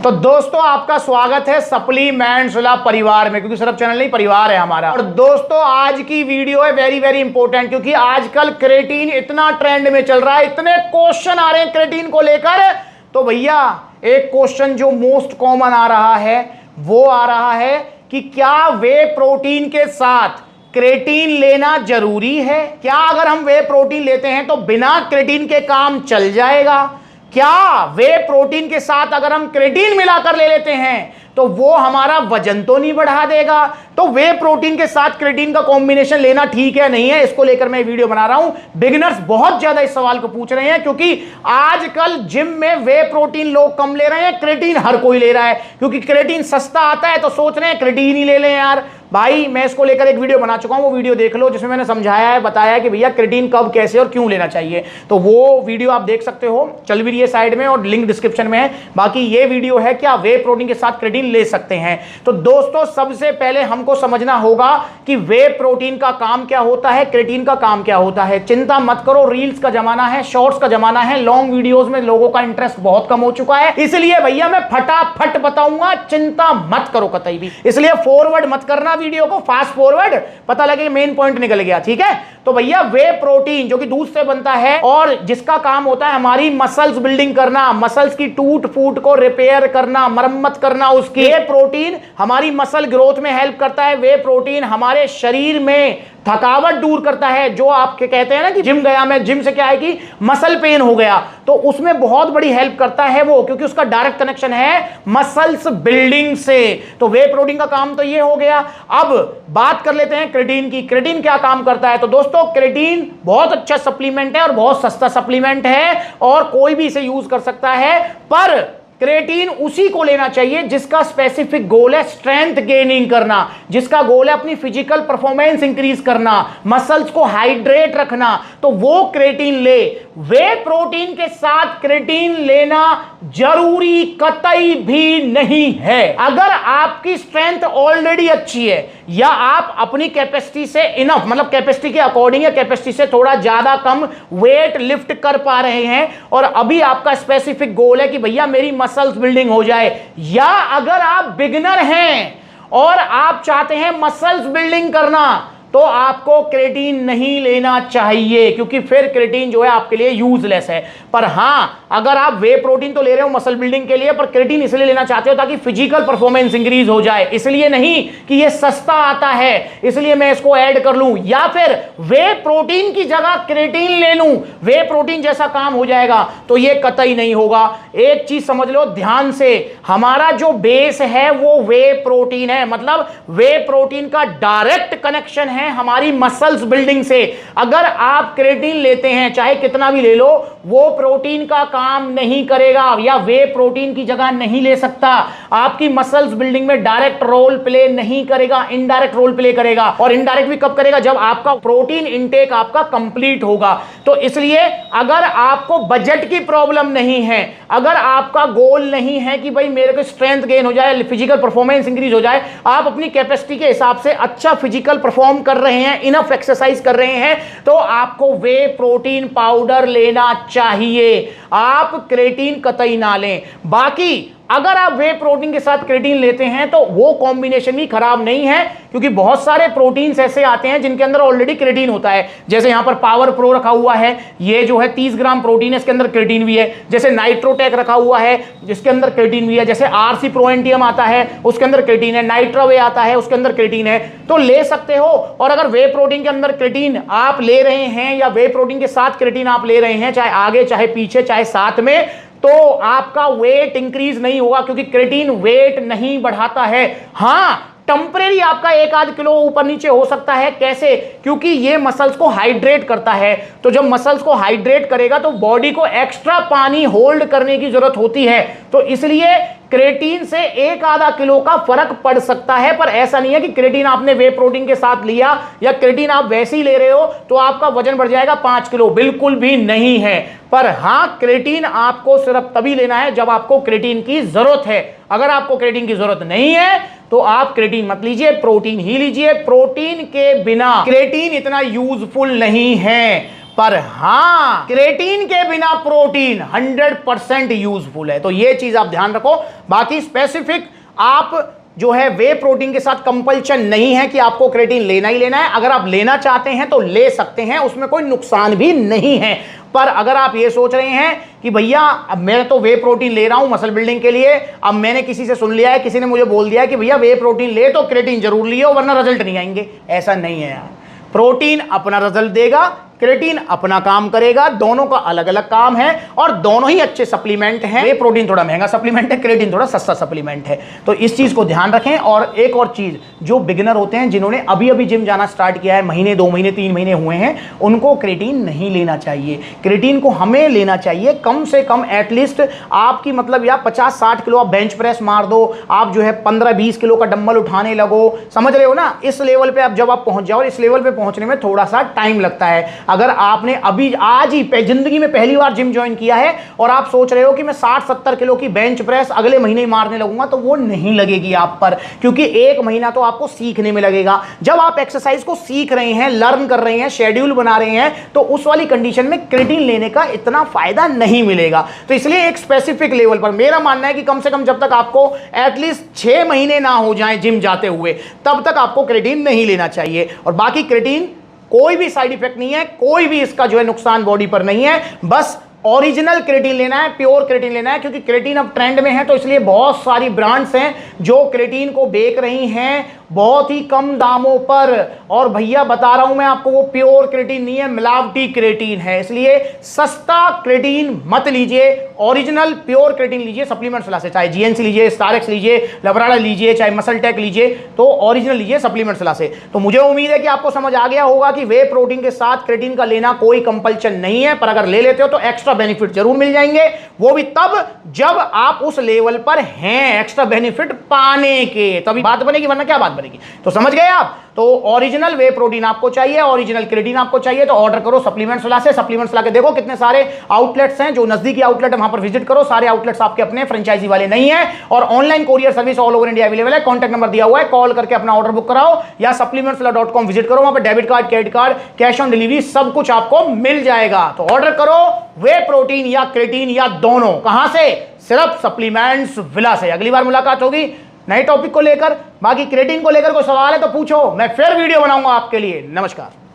तो दोस्तों आपका स्वागत है सप्लीमेंट्स लाभ परिवार में, क्योंकि सिर्फ चैनल नहीं परिवार है हमारा। और दोस्तों आज की वीडियो है वेरी वेरी इंपॉर्टेंट, क्योंकि आजकल क्रेटीन इतना ट्रेंड में चल रहा है, इतने क्वेश्चन आ रहे हैं क्रेटीन को लेकर। तो भैया एक क्वेश्चन जो मोस्ट कॉमन आ रहा है वो आ रहा है कि क्या वे प्रोटीन के साथ क्रेटीन लेना जरूरी है? क्या अगर हम वे प्रोटीन लेते हैं तो बिना क्रेटीन के काम चल जाएगा? क्या वे प्रोटीन के साथ अगर हम क्रेटीन मिलाकर ले लेते हैं तो वो हमारा वजन तो नहीं बढ़ा देगा? तो वे प्रोटीन के साथ क्रेटीन का कॉम्बिनेशन लेना ठीक है नहीं है, इसको लेकर मैं वीडियो बना रहा हूं। बिगिनर्स बहुत ज्यादा इस सवाल को पूछ रहे हैं, क्योंकि आजकल जिम में वे प्रोटीन लोग कम ले रहे हैं, क्रेटीन हर कोई ले रहा है। क्योंकि क्रेटीन सस्ता आता है तो सोच रहे हैं क्रेटीन ही ले लें। यार भाई मैं इसको लेकर एक वीडियो बना चुका हूं, वो वीडियो देख लो जिसमें मैंने समझाया है, बताया है कि भैया क्रेटीन कब कैसे और क्यों लेना चाहिए। तो वो वीडियो आप देख सकते हो, चल भी रही है साइड में और लिंक डिस्क्रिप्शन में है। बाकी ये वीडियो है क्या वे प्रोटीन के साथ क्रेटीन ले सकते हैं। तो दोस्तों सबसे पहले हमको समझना होगा कि वे प्रोटीन का काम क्या होता है, क्रेटीन का काम क्या होता है। चिंता मत करो, रील्स का जमाना है, शॉर्ट्स का जमाना है, लॉन्ग वीडियोस में लोगों का इंटरेस्ट बहुत कम हो चुका है, इसलिए भैया मैं फटाफट बताऊंगा, चिंता मत करो कतई भी। इसलिए फॉरवर्ड मत करना वीडियो को, फास्ट फॉरवर्ड, पता लगे मेन पॉइंट निकल गया। ठीक है, तो भैया वे प्रोटीन जो कि दूध से बनता है और जिसका काम होता है हमारी मसल्स बिल्डिंग करना, मसल्स की टूट फूट को रिपेयर करना, मरम्मत करना उसकी। वे प्रोटीन हमारी मसल ग्रोथ में हेल्प करता है। वे प्रोटीन हमारे शरीर में थकावट दूर करता है। जो आप कहते हैं ना कि जिम गया मैं, जिम से क्या है कि मसल पेन हो गया, तो उसमें बहुत बड़ी हेल्प करता है वो, क्योंकि उसका डायरेक्ट कनेक्शन है मसल्स बिल्डिंग से। तो वे प्रोटीन का काम तो ये हो गया। अब बात कर लेते हैं क्रेटीन की। क्रेटीन क्या काम करता है? तो दोस्तों क्रेटीन बहुत अच्छा सप्लीमेंट है और बहुत सस्ता सप्लीमेंट है और कोई भी इसे यूज कर सकता है। पर क्रेटीन उसी को लेना चाहिए जिसका स्पेसिफिक गोल है स्ट्रेंथ गेनिंग करना, जिसका गोल है अपनी फिजिकल परफॉर्मेंस इंक्रीज करना, मसल्स को हाइड्रेट रखना, तो वो क्रेटीन ले। वे प्रोटीन के साथ क्रेटीन लेना जरूरी कतई भी नहीं है। अगर आपकी स्ट्रेंथ ऑलरेडी अच्छी है या आप अपनी कैपेसिटी से इनफ, मतलब कैपेसिटी के अकॉर्डिंग या कैपेसिटी से थोड़ा ज्यादा कम वेट लिफ्ट कर पा रहे हैं और अभी आपका स्पेसिफिक गोल है कि भैया मेरी मसल्स बिल्डिंग हो जाए, या अगर आप बिगिनर हैं और आप चाहते हैं मसल्स बिल्डिंग करना, तो आपको क्रेटीन नहीं लेना चाहिए, क्योंकि फिर क्रेटीन जो है आपके लिए यूजलेस है। पर हां अगर आप वे प्रोटीन तो ले रहे हो मसल बिल्डिंग के लिए, पर क्रेटीन इसलिए लेना चाहते हो ताकि फिजिकल परफॉर्मेंस इंक्रीज हो जाए, इसलिए नहीं कि ये सस्ता आता है इसलिए मैं इसको ऐड कर लूं, या फिर वे प्रोटीन की जगह क्रेटीन ले लूं, वे प्रोटीन जैसा काम हो जाएगा, तो ये कतई नहीं होगा। एक चीज समझ लो ध्यान से, हमारा जो बेस है वो वे प्रोटीन है, मतलब वे प्रोटीन का डायरेक्ट कनेक्शन है हमारी मसल्स बिल्डिंग से। अगर आप क्रेटीन लेते हैं चाहे कितना भी ले लो, वो प्रोटीन का काम नहीं करेगा या वे प्रोटीन की जगह नहीं ले सकता, आपकी मसल्स बिल्डिंग में डायरेक्ट रोल प्ले नहीं करेगा, इनडायरेक्ट रोल प्ले करेगा। और इनडायरेक्ट भी कब करेगा? जब आपका प्रोटीन इंटेक आपका कंप्लीट होगा। तो इसलिए अगर आपको बजट की प्रॉब्लम नहीं है, अगर आपका गोल नहीं है कि भाई मेरे को स्ट्रेंथ गेन हो जाए, फिजिकल परफॉर्मेंस इंक्रीज हो जाए, आप अपनी कैपेसिटी के हिसाब से अच्छा फिजिकल परफॉर्म कर रहे हैं, इनफ एक्सरसाइज कर रहे हैं, तो आपको वे प्रोटीन पाउडर लेना चाहिए। आप क्रेटीन कतई ना लें। बाकी अगर आप वे प्रोटीन के साथ क्रेटीन लेते हैं तो वो कॉम्बिनेशन भी खराब नहीं है, क्योंकि बहुत सारे प्रोटीन्स ऐसे आते हैं जिनके अंदर ऑलरेडी क्रेटीन होता है। जैसे यहां पर पावर प्रो रखा हुआ है, ये जो है 30 ग्राम प्रोटीन है, इसके अंदर क्रेटीन भी है। जैसे नाइट्रोटेक रखा हुआ है जिसके अंदर क्रेटीन भी है। जैसे आरसी प्रो एंटियम आता है उसके अंदर क्रेटीन है। नाइट्रोवे आता है उसके अंदर क्रेटीन है, तो ले सकते हो। और अगर वे प्रोटीन के अंदर क्रेटीन आप ले रहे हैं या वे प्रोटीन के साथ क्रेटीन आप ले रहे हैं, चाहे आगे चाहे पीछे चाहे साथ में, तो आपका वेट इंक्रीज नहीं होगा, क्योंकि क्रेटीन वेट नहीं बढ़ाता है। हां टेम्परेरी आपका 1-8 किलो ऊपर नीचे हो सकता है। कैसे? क्योंकि ये मसल्स को हाइड्रेट करता है, तो जब मसल्स को हाइड्रेट करेगा तो बॉडी को एक्स्ट्रा पानी होल्ड करने की जरूरत होती है, तो इसलिए क्रेटीन से 1-आधा किलो का फर्क पड़ सकता है। पर ऐसा नहीं है कि क्रेटीन आपने वे प्रोटीन के साथ लिया या क्रेटीन आप वैसे ही ले रहे हो तो आपका वजन बढ़ जाएगा 5 किलो, बिल्कुल भी नहीं है। पर हां क्रेटीन आपको सिर्फ तभी लेना है जब आपको क्रेटीन की जरूरत है। अगर आपको क्रेटीन की जरूरत नहीं है तो आप क्रेटीन मत लीजिए, प्रोटीन ही लीजिए। प्रोटीन के बिना क्रेटीन इतना यूजफुल नहीं है। पर हां, क्रेटीन के बिना प्रोटीन 100% यूजफुल है। तो ये चीज आप ध्यान रखो। बाकी स्पेसिफिक आप जो है वे प्रोटीन के साथ कंपल्शन नहीं है कि आपको क्रेटीन लेना ही लेना है। अगर आप लेना चाहते हैं तो ले सकते हैं, उसमें कोई नुकसान भी नहीं है। पर अगर आप ये सोच रहे हैं कि भैया अब मैं तो वे प्रोटीन ले रहा हूं मसल बिल्डिंग के लिए, अब मैंने किसी से सुन लिया है, किसी ने मुझे बोल दिया है कि भैया वे प्रोटीन ले तो क्रेटीन जरूर लियो वरना रिजल्ट नहीं आएंगे, ऐसा नहीं है यार। प्रोटीन अपना रिजल्ट देगा, क्रेटीन अपना काम करेगा, दोनों का अलग अलग काम है और दोनों ही अच्छे सप्लीमेंट हैं। वे प्रोटीन थोड़ा महंगा सप्लीमेंट है, क्रेटीन थोड़ा सस्ता सप्लीमेंट है। तो इस चीज को ध्यान रखें। और एक और चीज, जो बिगिनर होते हैं जिन्होंने अभी अभी जिम जाना स्टार्ट किया है, महीने 2 महीने 3 महीने हुए हैं, उनको क्रेटीन नहीं लेना चाहिए। क्रेटीन को हमें लेना चाहिए कम से कम एटलीस्ट आपकी मतलब या 50-60 किलो आप बेंच प्रेस मार दो, आप जो है 15-20 किलो का डंबल उठाने लगो, समझ रहे हो ना। इस लेवल पे आप जब आप पहुंच जाओ, इस लेवल पे पहुंचने में थोड़ा सा टाइम लगता है। अगर आपने अभी आज ही जिंदगी में पहली बार जिम ज्वाइन किया है और आप सोच रहे हो कि मैं 60-70 किलो की बेंच प्रेस अगले महीने ही मारने लगूंगा, तो वो नहीं लगेगी आप पर, क्योंकि 1 महीना तो आपको सीखने में लगेगा। जब आप एक्सरसाइज को सीख रहे हैं, लर्न कर रहे हैं, शेड्यूल बना रहे हैं, तो उस वाली कंडीशन में क्रेटीन लेने का इतना फायदा नहीं मिलेगा। तो इसलिए एक स्पेसिफिक लेवल पर मेरा मानना है कि कम से कम जब तक आपको एटलीस्ट 6 महीने ना हो जाए जिम जाते हुए, तब तक आपको क्रेटीन नहीं लेना चाहिए। और बाकी क्रेटीन कोई भी साइड इफेक्ट नहीं है, कोई भी इसका जो है नुकसान बॉडी पर नहीं है। बस ओरिजिनल क्रेटीन लेना है, प्योर क्रेटीन लेना है, क्योंकि क्रेटीन अब ट्रेंड में है। तो इसलिए बहुत सारी ब्रांड्स हैं जो क्रेटीन को बेच रही हैं बहुत ही कम दामों पर। और भैया बता रहा हूं मैं आपको, वो प्योर क्रेटीन नहीं है, मिलावटी क्रेटीन है। इसलिए सस्ता क्रेटीन मत लीजिए, ओरिजिनल प्योर क्रेटीन लीजिए सप्लीमेंट्स ला से। चाहे जीएनसी लीजिए, स्टारेक्स लीजिए, लबराडा लीजिए, चाहे मसल टेक लीजिए, तो ओरिजिनल लीजिए सप्लीमेंट्स ला से। तो मुझे उम्मीद है कि आपको समझ आ गया होगा कि वे प्रोटीन के साथ क्रेटीन का लेना कोई कंपल्शन नहीं है, पर अगर ले लेते हो तो एक्स्ट्रा बेनिफिट जरूर मिल जाएंगे, वो भी तब जब आप उस लेवल पर हैं एक्स्ट्रा बेनिफिट पाने के, तभी बात बनेगी, वरना क्या बात बनेगी। तो समझ गए आप। तो ओरिजिनल वे प्रोटीन आपको चाहिए, ओरिजिनल क्रेटीन आपको चाहिए, तो ऑर्डर करो सप्लीमेंट्स ला से। सप्लीमेंट्स ला के देखो कितने सारे आउटलेट्स हैं, जो नजदीकी आउटलेट है वहां पर विजिट करो। सारे आउटलेट्स आपके अपने फ्रेंचाइजी वाले नहीं है, और online courier service all over India available है। कॉन्टैक्ट नंबर दिया हुआ है, कॉल करके अपना ऑर्डर बुक कराओ, या supplementsla.com विजिट करो। वहां पर debit card, credit card, cash on delivery सब कुछ आपको मिल जाएगा। तो ऑर्डर करो वे प्रोटीन या क्रेटीन या दोनों। कहां से? सिर्फ सप्लीमेंट्स विला से। अगली बार मुलाकात होगी नए टॉपिक को लेकर। बाकी क्रेटीन को लेकर कोई सवाल है तो पूछो, मैं फिर वीडियो बनाऊंगा आपके लिए। नमस्कार।